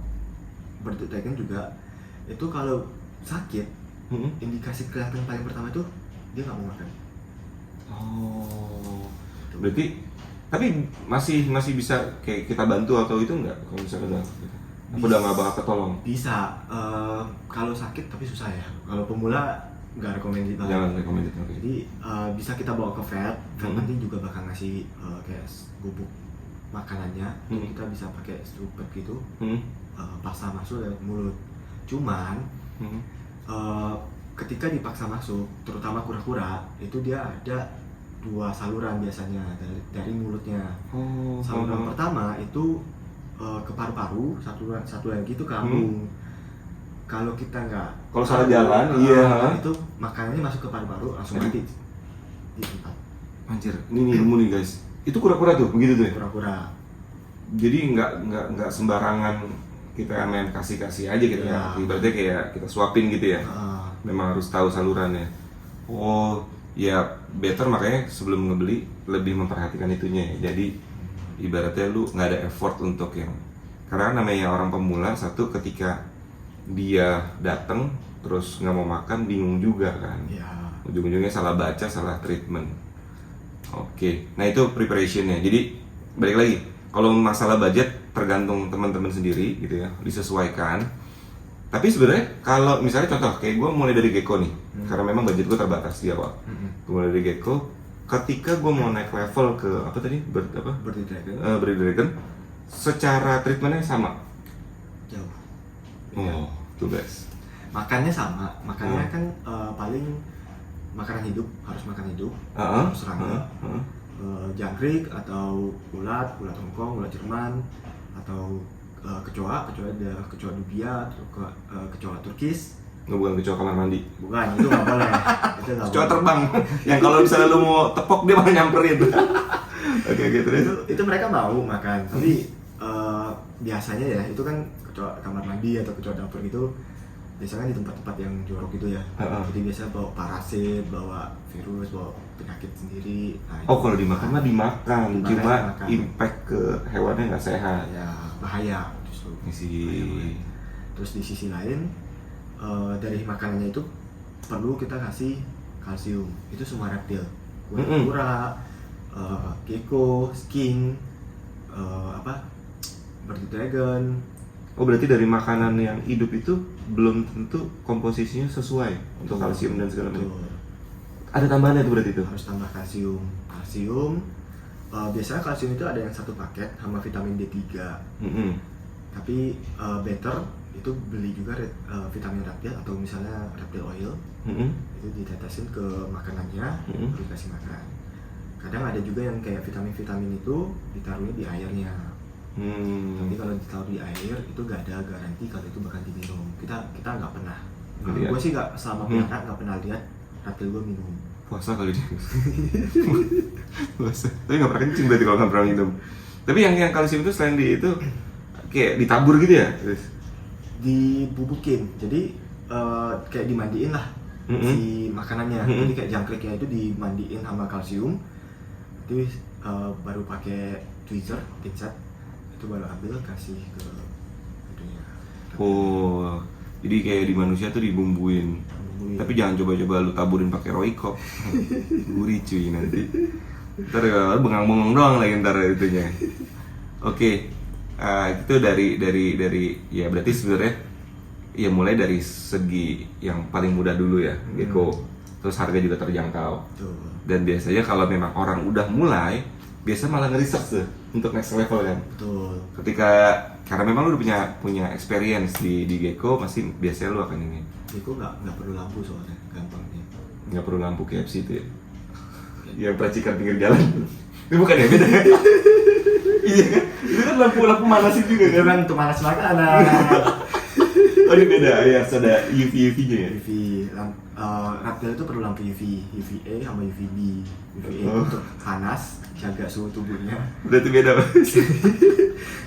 berdetekan juga, itu kalau sakit, indikasi kelihatan paling pertama itu dia nggak mau makan.
Oh, berarti tapi masih bisa kayak kita bantu atau itu nggak kalau misalnya udah aku udah nggak bakal ketolong?
Bisa, kalau sakit tapi susah ya. Kalau pemula nggak rekomendasi banget.
Jangan recommended, oke.
Jadi bisa kita bawa ke vet nanti juga bakal ngasih kayak bubuk makanannya. Kita bisa pakai strupet gitu, paksa masuk lewat mulut. Cuman ketika dipaksa masuk, terutama kura-kura, itu dia ada 2 saluran biasanya dari mulutnya. Saluran pertama itu ke paru-paru, satu lagi itu ke lambung. Kalau kita nggak,
Kalau salah jalan, iya.
itu makanannya masuk ke paru-paru langsung mati di tempat.
Anjir, ini ilmu nih guys. Itu kura-kura tuh, begitu tuh ya?
Kura-kura.
Jadi nggak sembarangan kita main kasih aja gitu ya. Ibaratnya kayak kita suapin gitu ya. Memang harus tahu salurannya. Oh, ya better makanya sebelum ngebeli lebih memperhatikan itunya ya. Jadi ibaratnya lu nggak ada effort untuk yang, karena namanya orang pemula, satu ketika dia datang terus nggak mau makan bingung juga kan. Ujung-ujungnya salah baca, salah treatment. Oke, nah itu preparationnya. Jadi balik lagi, kalau masalah budget tergantung teman-teman sendiri gitu ya, disesuaikan. Tapi sebenarnya kalau misalnya contoh kayak gue mulai dari gecko nih, karena memang budget gue terbatas di awal. Gue mulai dari gecko. Ketika gue mau naik level ke apa tadi, Bird Dragon, secara treatmentnya sama.
Jauh.
Oh, tuh guys.
Makannya sama, makannya kan paling makanan hidup, harus makan hidup, harus serangga, jangkrik atau ulat Hongkong, ulat Jerman, atau kecoa dubia, atau kecoa Turkis.
Nggak, bukan kecoa kamar mandi.
Bukan, itu nggak boleh. Itu nggak
Kecoa
boleh.
terbang, yang kalau misalnya lu mau tepok dia malah nyamperin. Oke, gitu deh.
Itu mereka mau makan, tapi biasanya ya itu kan kecoa kamar mandi atau kecoa dapur gitu, biasanya di tempat-tempat yang jorok gitu ya. Jadi biasanya bawa parasit, bawa virus, bawa penyakit sendiri. Nah,
Oh, kalau dimakan mah dimakan, cuma
dimakan.
impact ke hewannya nggak sehat.
Ya bahaya justru. Terus di sisi lain, dari makanannya itu perlu kita kasih kalsium. Itu semua reptil, kura-kura, gecko, skink, bird dragon.
Oh, berarti dari makanan yang hidup itu belum tentu komposisinya sesuai untuk kalsium dan segala macam. Ada tambahannya tuh berarti itu?
Harus tambah kalsium. Biasanya kalsium itu ada yang satu paket sama vitamin D3. Tapi better itu beli juga vitamin reptil atau misalnya reptil oil. Itu ditetesin ke makanannya, baru dikasih makan. Kadang ada juga yang kayak vitamin itu ditaruhnya di airnya. Tapi kalau ditaruh di air itu gak ada garansi kalau itu bakal diminum. Kita nggak pernah. Gue sih nggak, selama pelihara nggak pernah lihat reptil gue minum.
Puasa kali dia. Puasa. Tapi nggak pernah kencing berarti kalau nggak pernah minum. Tapi yang kalsium itu selain di itu kayak ditabur gitu ya?
Dibubukin. Jadi kayak dimandiin lah si makanannya. Jadi kayak jangkriknya itu dimandiin sama kalsium. Terus baru pakai tweezer, pinset, itu baru ambil kasih ke itunya.
Oh, jadi kayak di manusia tuh dibumbuin. Tapi jangan coba-coba lu taburin pakai Royco. Gurih cuy nanti. Ntar bengang-bengang doang lagi ntar itunya. Oke, itu dari ya berarti sebenarnya ya mulai dari segi yang paling mudah dulu ya, gecko. Terus harga juga terjangkau. Dan biasanya kalau memang orang udah mulai, biasa malah nge-research tuh untuk next level kan.
Betul.
Karena memang lu udah punya experience di gecko, pasti biasanya lu akan ini.
Gecko nggak perlu lampu soalnya, gampangnya.
Nggak perlu lampu KFC itu ya. Yang peracikan pinggir jalan. Ini bukan ya, beda ya? Iya kan? Itu kan lampu manasin juga
Itu
kan?
kan untuk panas makanan.
Oh ini beda, ya ada UV-nya ya?
UV, reptil itu perlu lampu UV, UVA sama UVB. UVA
Oh.
untuk panas, jaga suhu tubuhnya.
Berarti beda Mas.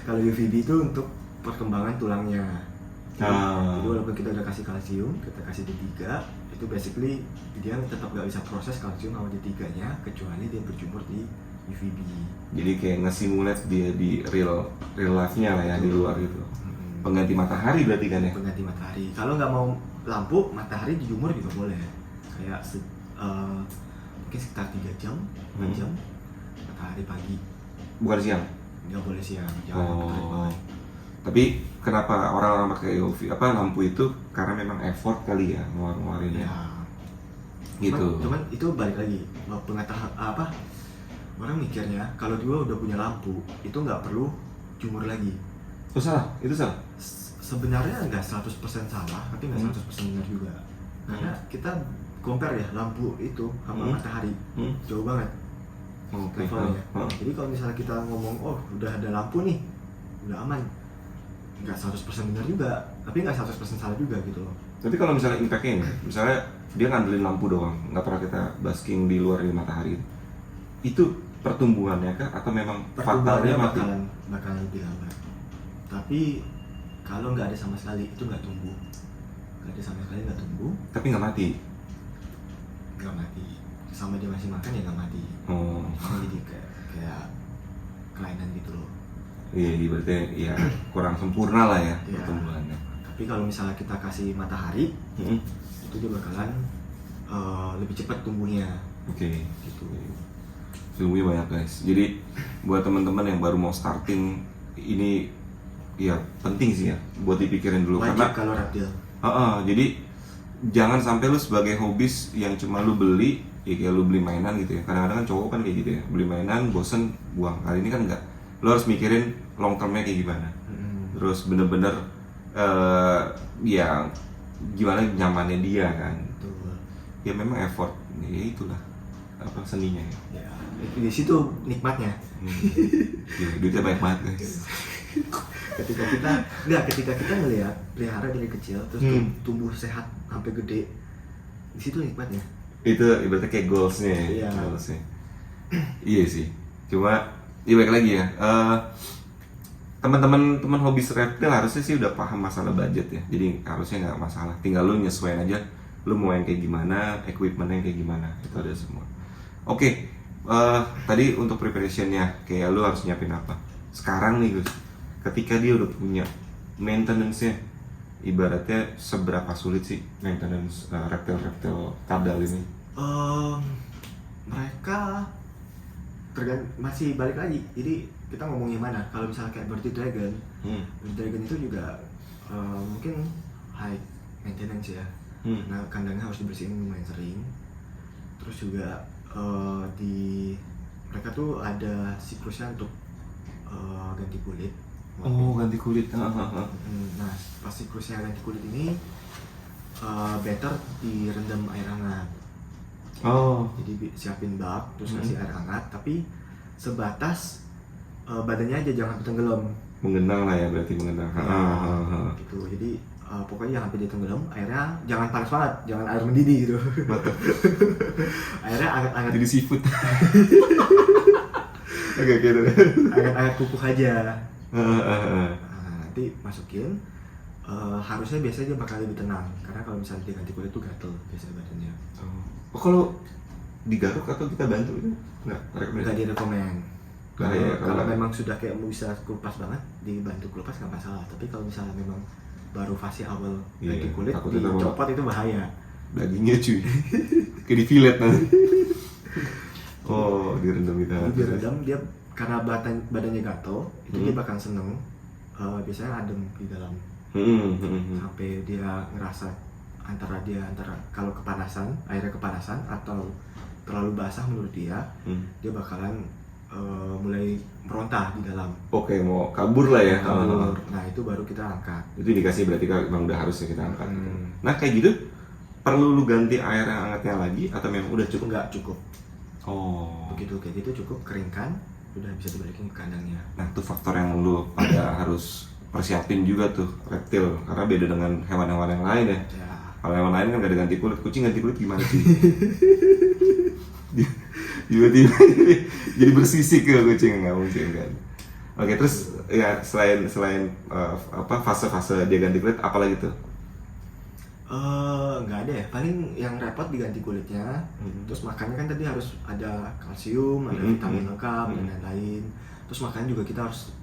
Kalau UVB itu untuk perkembangan tulangnya.
Ah.
Jadi walaupun kita udah kasih kalsium, kita kasih D3, itu basically dia tetap nggak bisa proses kalsium sama D3-nya kecuali dia berjemur di UVB.
Jadi kayak nge-simulate dia di real life-nya lah ya, di luar gitu. Pengganti matahari berarti kan ya?
Pengganti matahari. Kalau nggak mau lampu, matahari dijemur juga boleh. Kayak mungkin sekitar 3 jam, 4 jam matahari pagi.
Bukan siang?
Nggak boleh siang, jangan matahari
Oh.
bawah.
Tapi kenapa orang-orang pakai UV lampu itu karena memang effort kali ya ngeluarinnya.
Ya.
Gitu.
Cuman itu balik lagi pengetahuan apa? Orang mikirnya kalau dia udah punya lampu itu nggak perlu jemur lagi.
Oh salah, itu salah.
Sebenarnya nggak 100% salah, tapi nggak 100% benar juga. Karena kita compare ya lampu itu sama matahari jauh banget
Oke.
levelnya. Jadi kalau misalnya kita ngomong oh udah ada lampu nih, udah aman, nggak 100% benar juga, tapi nggak 100% salah juga gitu loh.
Tapi kalau misalnya impact-nya ini, misalnya dia ngandelin lampu doang, nggak pernah kita basking di luar di matahari, itu pertumbuhannya kah atau memang fatalnya mati?
bakalan lebih lambat. Tapi kalau nggak ada sama sekali itu nggak tumbuh, nggak tumbuh,
Tapi nggak mati.
nggak mati. Sama dia masih makan ya nggak mati.
Oh.
Jadi kayak kelainan gitu loh.
Iya, berarti ya kurang sempurna lah ya
Iya.
pertumbuhannya.
Tapi kalau misalnya kita kasih matahari, itu dia bakalan lebih cepat tumbuhnya.
Oke.
Gitu.
Ilmunya banyak guys. Jadi buat teman-teman yang baru mau starting ini ya penting sih ya buat dipikirin dulu
Wajib
karena
kalau reptil.
jadi jangan sampai lu sebagai hobis yang cuma lu beli ya kayak lu beli mainan gitu ya. Kadang-kadang kan cowok kan kayak gitu ya, beli mainan bosen buang. Kali ini kan enggak. Lu harus mikirin long termnya kayak gimana. Terus bener-bener ya gimana nyamannya dia kan.
Betul.
Ya memang effort. Ya itulah apa seninya ya.
Ya, di situ nikmatnya.
Gila, duitnya banyak banget guys.
ketika kita ngelihat pelihara dari kecil terus tumbuh sehat sampai gede, di situ nikmatnya.
Itu ibaratnya kayak goalsnya ya.
Iya.
Goalsnya. Iya sih. Cuma ya balik lagi ya. Teman-teman hobi reptil harusnya sih udah paham masalah budget ya. Jadi harusnya nggak masalah. Tinggal lu nyesuaiin aja. Lu mau yang kayak gimana, equipmentnya yang kayak gimana. Itu ada semua. Oke. Tadi untuk preparationnya kayak lu harus nyiapin apa? Sekarang nih Gus, ketika dia udah punya maintenance-nya, ibaratnya seberapa sulit sih maintenance reptil kadal ini?
Mereka masih balik lagi. Jadi kita ngomongin mana? Kalau misalnya kayak Birdie Dragon, Birdie Dragon itu juga mungkin high maintenance ya. Nah kandangnya harus dibersihin lumayan sering. Terus juga di mereka tuh ada siklusnya untuk ganti kulit.
Oh, ganti kulit.
Nah pas siklusnya ganti kulit ini better direndam air hangat.
Oh.
Jadi siapin bak terus kasih air hangat, tapi sebatas badannya aja jangan sampai tenggelam.
Mengenang lah ya, berarti mengenang.
Gitu. Jadi pokoknya jangan sampai dia tenggelam, airnya jangan panas banget, jangan air mendidih gitu. Airnya anget-anget.
Jadi seafood. Oke, gitu.
Anget-anget kukuh aja.
Heeh.
Nah, nanti masukin. Harusnya biasanya dia bakal lebih tenang, karena kalau misalnya dia ganti kulit tuh gatel biasanya badannya.
Oh, kalau digaruk atau kita bantu itu nggak
Nggak
rekomendasi?
direkomend.
Iya,
Kalau
kalau-
memang sudah kayak bisa kelupas banget, dibantu kelupas nggak masalah. Tapi kalau misalnya memang baru fase awal
Iya,
ganti kulit,
takutnya tambah-
dicopot itu bahaya.
Dagingnya cuy. Kayak di fillet nanti. Oh, direndam gitu.
Jadi direndam dia karena badannya gatel, itu dia bakal seneng. Biasanya adem di dalam sampai dia ngerasa antara kalau kepanasan, airnya kepanasan atau terlalu basah menurut dia, dia bakalan mulai merontah di dalam.
Oke, mau kabur lah ya.
Kabur. Nah itu baru kita angkat.
Itu indikasi berarti kalau emang udah harusnya kita angkat. Nah kayak gitu perlu lu ganti air yang hangatnya lagi atau memang udah cukup?
Enggak cukup.
Oh.
Begitu kayak gitu cukup, keringkan, udah bisa dibalikin ke kandangnya.
Nah itu faktor yang lu pada harus persiapin juga tuh reptil, karena beda dengan hewan-hewan yang lain ya.
Ya.
Kalau hewan lain kan gak ada ganti kulit, kucing ganti kulit gimana sih? Tiba-tiba jadi bersisik ke kucing, nggak mungkin kan? Oke, terus ya selain apa fase-fase dia ganti kulit, apalagi tuh?
Nggak ada ya, paling yang repot diganti kulitnya. Terus makannya kan tadi harus ada kalsium, ada vitamin lengkap dan lain-lain. Terus makan juga kita harus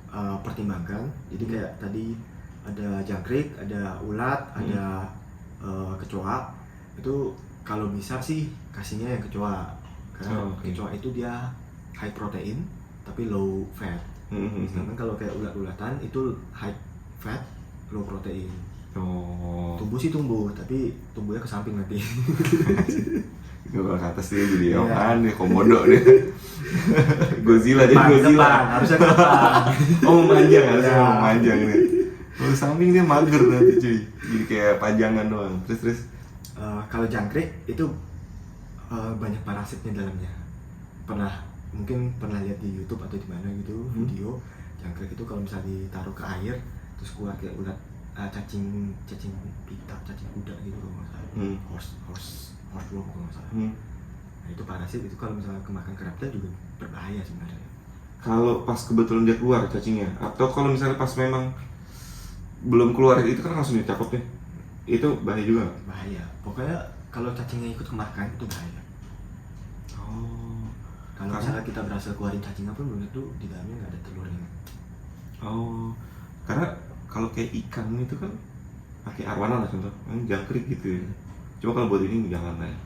pertimbangkan. Jadi kayak tadi ada jangkrik, ada ulat, ada kecoa. Itu kalau bisa sih kasihnya yang kecoa, karena kecoa itu dia high protein tapi low fat. Sedangkan kalau kayak ulat-ulatan itu high fat, low protein. Tumbuh sih tumbuh, tapi tumbuhnya ke samping nanti.
Kalau ke atas dia jadi apaan nih, komodo dia. Godzilla jadi Godzilla.
Depan, harusnya ke depan.
Oh memanjang, harusnya memanjang nih. Kalau samping dia mager nanti cuy, jadi kayak pajangan doang. Terus
kalau jangkrik itu banyak parasitnya dalamnya. Mungkin pernah lihat di YouTube atau di mana gitu video jangkrik itu kalau misalnya ditaruh ke air terus keluar kayak ulat cacing pita, cacing kuda gitu kalau nggak salah. Horseworm kalau nggak salah. Nah itu parasit itu kalau misalnya kemakan ke reptil juga berbahaya sebenarnya.
kalau pas kebetulan dia keluar cacingnya, atau kalau misalnya pas memang belum keluar itu kan langsung dicakap nih, itu bahaya juga nggak?
Bahaya. Pokoknya kalau cacingnya ikut kemakan itu bahaya. Kalau misalnya kita berhasil keluarin cacingnya pun belum tentu di dalamnya nggak ada telurnya.
Karena kalau kayak ikan itu kan pakai arwana lah contoh, jangkrik gitu ya. Cuma kalau buat ini jangan lah ya.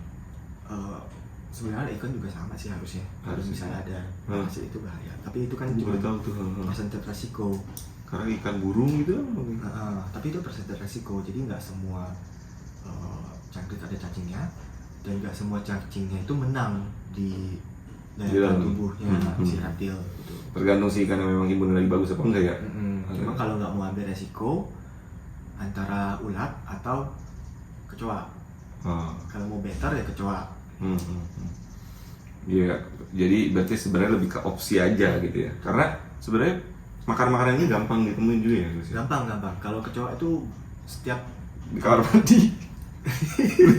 Sebenarnya ikan juga sama sih harusnya. Kalau misalnya ada hasil itu bahaya. Tapi itu kan
Cuma
cuma
tahu tuh.
persentase resiko.
Karena ikan burung gitu kan.
Tapi itu persentase resiko. Jadi nggak semua jangkrik ada cacingnya dan nggak semua cacingnya itu menang di daya tubuhnya si reptil gitu.
Tergantung sih ikan memang imun lagi bagus apa enggak ya.
Cuma kalau nggak mau ambil resiko antara ulat atau kecoa. Kalau mau better ya kecoa.
Iya, jadi berarti sebenarnya lebih ke opsi aja gitu ya. Karena sebenarnya makanan ini gampang ditemuin juga ya, Gus.
Gampang. Kalau kecoa itu setiap
di kamar mandi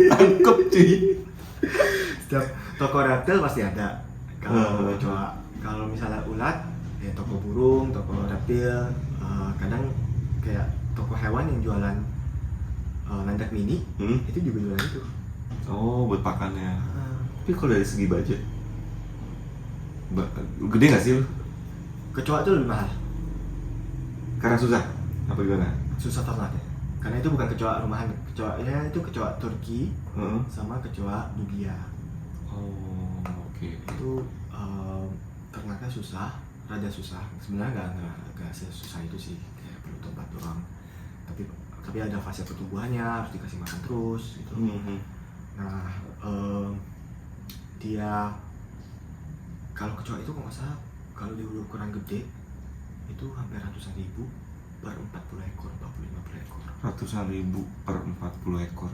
tangkep cuy.
Setiap toko reptil pasti ada. Kalau kecoa, kalau misalnya ulat, ya toko burung, toko reptil, kadang kayak toko hewan yang jualan landak mini, itu juga jualan itu.
Buat pakannya. Tapi kalau dari segi budget, gede nggak sih lu?
Kecoa itu lebih mahal.
Karena susah? Apa gimana?
Susah ternaknya. Karena itu bukan kecoa rumahan, kecoanya itu kecoa Turki sama kecoa Nubia.
Oke.
Itu ternaknya susah, rada susah. Sebenarnya nggak sesusah itu sih, kayak perlu tempat doang. Tapi ada fase pertumbuhannya, harus dikasih makan terus gitu. Nah, dia kalau kecoa itu kalau nggak salah, kalau dia ukuran gede itu hampir ratusan ribu per 40 ekor, 45 ekor.
Ratusan ribu per 40 ekor.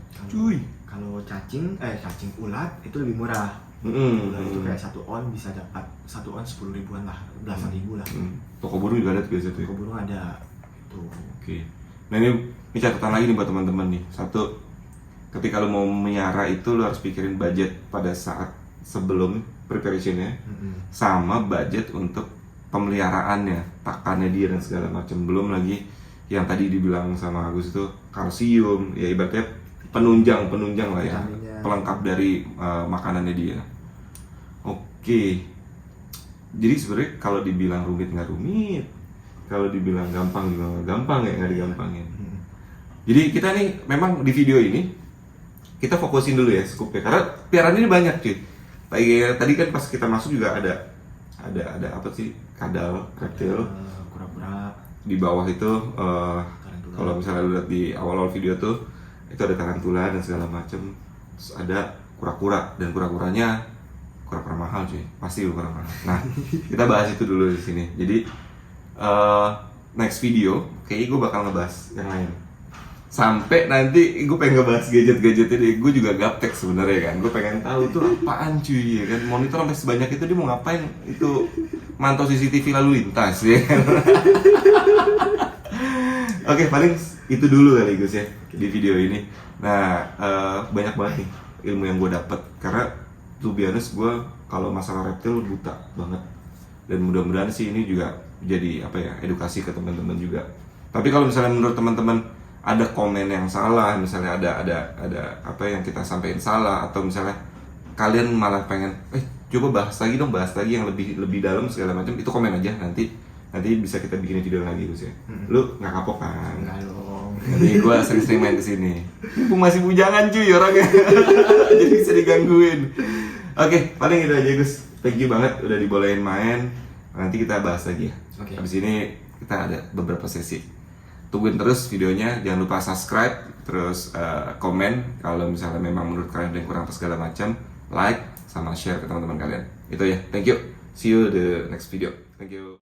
Kalau cacing ulat itu lebih murah. Ulat itu kayak 1 on bisa dapat 1 on 10 ribuan lah, belasan ribu lah.
Toko burung juga ada tuh biasa tuh.
Toko burung ada tuh.
Oke. Nah ini catatan lagi nih buat teman-teman nih. Satu, ketika lo mau melihara itu lo harus pikirin budget pada saat sebelum preparationnya, sama budget untuk pemeliharaannya, pakannya dia dan segala macam. Belum lagi yang tadi dibilang sama Agus itu kalsium, ya ibaratnya penunjang lah ya, pelengkap dari makanannya dia. Oke. Jadi sebenarnya kalau dibilang rumit nggak rumit, kalau dibilang gampang juga nggak gampang ya, nggak digampangin. Jadi kita nih memang di video ini kita fokusin dulu ya skupnya, karena piaraan ini banyak cuy. Tadi kan pas kita masuk juga ada apa sih, kadal, reptil,
kura-kura.
Di bawah itu kalau misalnya lu lihat di awal-awal video tuh itu ada tarantula dan segala macem. Terus ada kura-kura, dan kura-kuranya kura-kura mahal cuy, pasti kura mahal. Nah kita bahas itu dulu di sini. Jadi next video kayaknya gue bakal ngebahas yang lain. Sampai nanti gue pengen ngebahas gadget-gadget ini, gue juga gaptek sebenarnya kan. Gue pengen tahu tuh apaan cuy ya kan. Monitor sampai sebanyak itu dia mau ngapain? Itu mantau CCTV lalu lintas ya kan. Oke, paling itu dulu kali Gus ya di video ini. Nah, banyak banget nih ilmu yang gue dapet karena to be honest gue kalau masalah reptil buta banget. Dan mudah-mudahan sih ini juga jadi apa ya, edukasi ke teman-teman juga. Tapi kalau misalnya menurut teman-teman ada komen yang salah, misalnya ada apa yang kita sampaikan salah, atau misalnya kalian malah pengen coba bahas lagi yang lebih dalam segala macam, itu komen aja, nanti bisa kita bikin video lagi Gus ya. Lu nggak kapok kan?
Enggak dong.
Jadi gue sering-sering main kesini. Gue masih bujangan cuy orangnya, jadi bisa digangguin. Oke, paling itu aja Gus. Thank you banget udah dibolehin main. Nanti kita bahas lagi ya.
Oke.
Habis ini kita ada beberapa sesi. Tungguin terus videonya, jangan lupa subscribe, terus komen kalau misalnya memang menurut kalian ada yang kurang atau segala macam, like sama share ke teman-teman kalian. Itu ya, thank you. See you the next video. Thank you.